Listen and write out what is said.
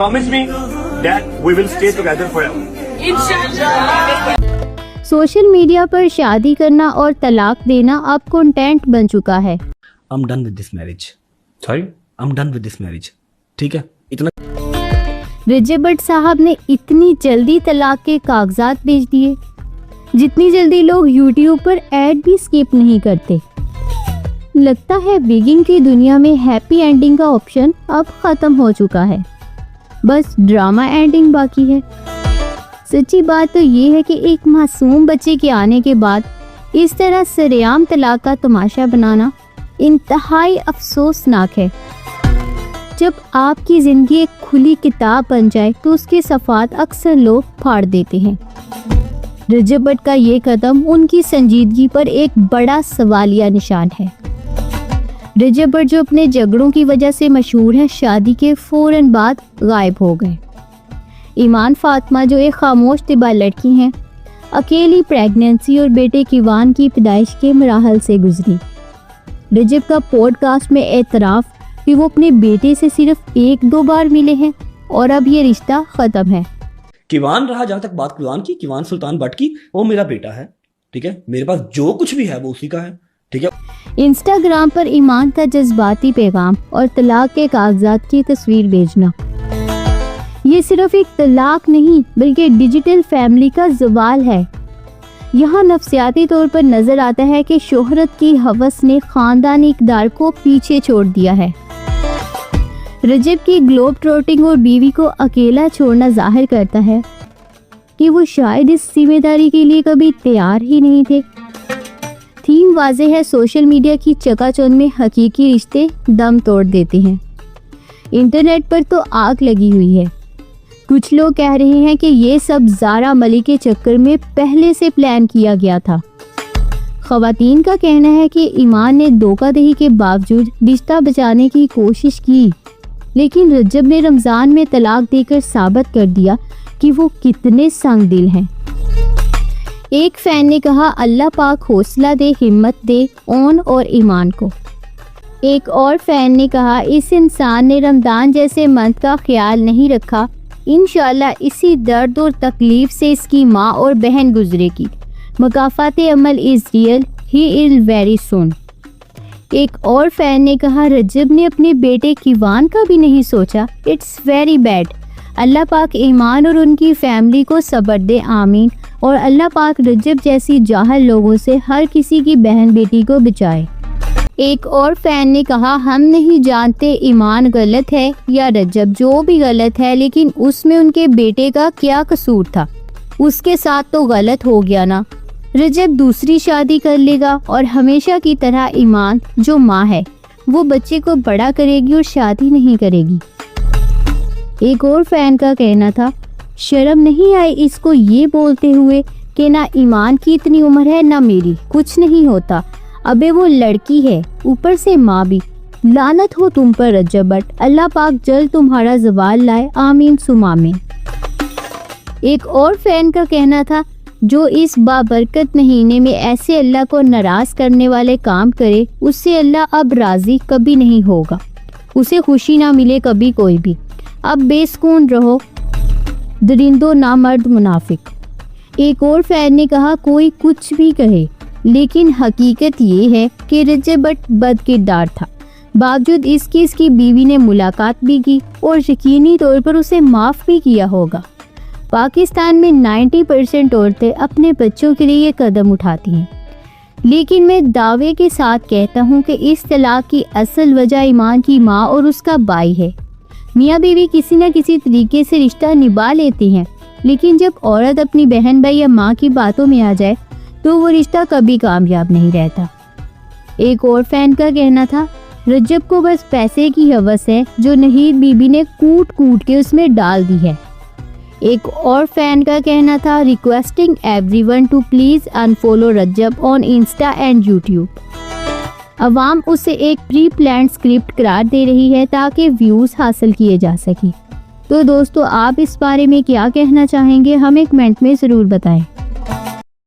Promise me that we will stay together forever. Social media पर शादी करना और तलाक देना अब कंटेंट बन चुका है। I'm done with this marriage. Sorry? I'm done with this marriage. ठीक है, इतना। रजब भट्ट साहब ने इतनी जल्दी तलाक के कागजात भेज दिए, जितनी जल्दी लोग YouTube पर ऐड भी स्किप नहीं करते। लगता है बिगिंग की दुनिया में हैप्पी एंडिंग का ऑप्शन अब खत्म हो चुका है, बस ड्रामा एंडिंग बाकी है। सच्ची बात तो ये है कि एक मासूम बच्चे के आने के बाद इस तरह सरेआम तलाक का तमाशा बनाना इंतहाई अफसोसनाक है। जब आपकी ज़िंदगी एक खुली किताब बन जाए तो उसके सफ़ात अक्सर लोग फाड़ देते हैं। रजब भट्ट का ये कदम उनकी संजीदगी पर एक बड़ा सवालिया निशान है। रजब भट्ट जो अपने झगड़ों की वजह से मशहूर हैं, शादी के फ़ौरन बाद गायब हो गए। ईमान फातिमा जो एक खामोश तिबा लड़की हैं, अकेली प्रेगनेंसी और बेटे किवान की पैदाइश के मराहल से गुजरी। रजब का पॉडकास्ट में एतराफ़ कि वो अपने बेटे से सिर्फ 1-2 बार मिले हैं और अब ये रिश्ता ख़त्म है। किवान रहा, जहाँ तक बात किवान की, किवान सुल्तान भट्ट की, वो मेरा बेटा है, ठीक है। मेरे पास जो कुछ भी है वो उसी का है, ठीक है। इंस्टाग्राम पर ईमान का जज्बाती पैगाम और तलाक के कागजात की तस्वीर भेजना, ये सिर्फ एक तलाक नहीं बल्कि डिजिटल फैमिली का ज़वाल है। यहाँ नफ्सियाती तौर पर नज़र आता है कि शोहरत की हवस ने ख़ानदानी इक़्तिदार को पीछे छोड़ दिया है। रजब की ग्लोब ट्रोटिंग और बीवी को अकेला छोड़ना जाहिर करता है कि वो शायद इस जिम्मेदारी के लिए कभी तैयार ही नहीं थे। थीम वाज़ेह है, सोशल मीडिया की चकाचौंध में हकीकी रिश्ते दम तोड़ देते हैं। इंटरनेट पर तो आग लगी हुई है। कुछ लोग कह रहे हैं कि ये सब ज़ारा मलिक के चक्कर में पहले से प्लान किया गया था। ख़वातीन का कहना है कि ईमान ने धोखाधड़ी के बावजूद रिश्ता बचाने की कोशिश की, लेकिन रजब ने रमज़ान में तलाक देकर साबित कर दिया कि वो कितने संग दिल हैं। एक फ़ैन ने कहा, अल्लाह पाक हौसला दे, हिम्मत दे ओन और ईमान को। एक और फ़ैन ने कहा, इस इंसान ने रमज़ान जैसे मंथ का ख्याल नहीं रखा, इंशाअल्लाह इसी दर्द और तकलीफ़ से इसकी माँ और बहन गुजरेगी। मकाफ़ात अमल is real, he is very soon. एक और फ़ैन ने कहा, रजब ने अपने बेटे किवान का भी नहीं सोचा, इट्स वेरी बैड। अल्लाह पाक ईमान और उनकी फैमिली को सब्र दे, आमीन। और अल्लाह पाक रजब जैसी जाहिल लोगों से हर किसी की बहन बेटी को बचाए। एक और फ़ैन ने कहा, हम नहीं जानते ईमान गलत है या रजब, जो भी गलत है, लेकिन उसमें उनके बेटे का क्या कसूर था? उसके साथ तो गलत हो गया ना। रजब दूसरी शादी कर लेगा और हमेशा की तरह ईमान जो माँ है वो बच्चे को बड़ा करेगी और शादी नहीं करेगी। एक और फ़ैन का कहना था, शर्म नहीं आई इसको ये बोलते हुए कि ना ईमान की इतनी उम्र है ना मेरी, कुछ नहीं होता। अबे वो लड़की है, ऊपर से माँ भी। लानत हो तुम पर रजब भट्ट, अल्लाह पाक जल्द तुम्हारा ज़वाल लाए, आमीन सुम आमीन। एक और फ़ैन का कहना था, जो इस बाबरकत महीने में ऐसे अल्लाह को नाराज़ करने वाले काम करे, उससे अल्लाह अब राज़ी कभी नहीं होगा, उसे खुशी ना मिले कभी कोई भी। अब बेसुकून रहो दरिंदो नामर्द मुनाफिक। एक और फ़ैन ने कहा, कोई कुछ भी कहे लेकिन हकीकत ये है कि रजब भट्ट बदकिरदार था। बावजूद इसकी बीवी ने मुलाकात भी की और यकीनी तौर पर उसे माफ़ भी किया होगा। पाकिस्तान में 90% औरतें अपने बच्चों के लिए ये कदम उठाती हैं, लेकिन मैं दावे के साथ कहता हूँ कि इस तलाक की असल वजह ईमान की माँ और उसका भाई है। मियाँ बीवी किसी न किसी तरीके से रिश्ता निभा लेती हैं, लेकिन जब औरत अपनी बहन भाई या माँ की बातों में आ जाए तो वो रिश्ता कभी कामयाब नहीं रहता। एक और फ़ैन का कहना था, रजब को बस पैसे की हवस है जो नहीद बीबी ने कूट कूट के उसमें डाल दी है। एक और फ़ैन का कहना था, requesting everyone to please unfollow Rajab on Insta and YouTube. अवाम उसे एक प्री प्लान स्क्रिप्ट करार दे रही है ताकि व्यूज़ हासिल किए जा सके। तो दोस्तों, आप इस बारे में क्या कहना चाहेंगे, हमें कमेंट में ज़रूर बताएं।